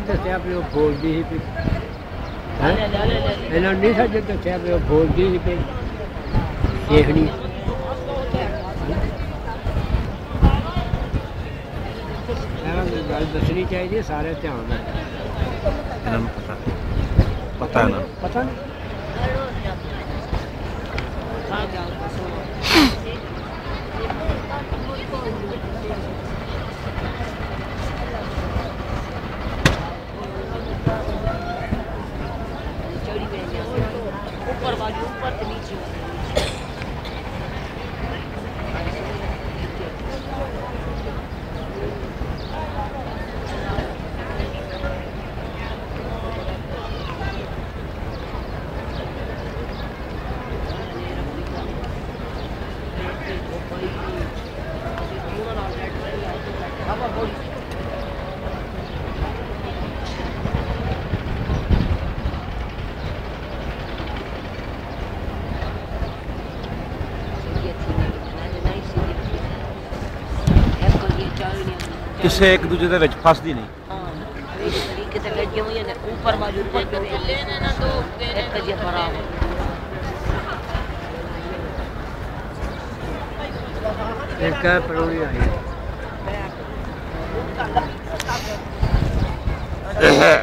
ਦੱਸਿਆ ਵੀ ਉਹ ਬੋਲਦੀ ਸੀ ਇਹਨਾਂ ਨਹੀਂ ਸਾਡੇ ਦੱਸਿਆ ਵੀ ਉਹ ਬੋਲਦੀ ਸੀ ਪਈ ਦੇਖਣੀ ਗੱਲ ਦੱਸਣੀ ਚਾਹੀਦੀ ਸਾਰੇ ਧਿਆਨ ਨਾਲ ਪਤਾ ਨਾ ਪਤਾ ਨਹੀਂ ऊपर बाजू ऊपर से नीचे ਕਿਸੇ ਇੱਕ ਦੂਜੇ ਦੇ ਵਿੱਚ ਫਸਦੀ ਨਹੀਂ तरीके से लगे हुए हैं ऊपर बाजू लेने ना तो एक जी खराब एक परोली आई नहीं है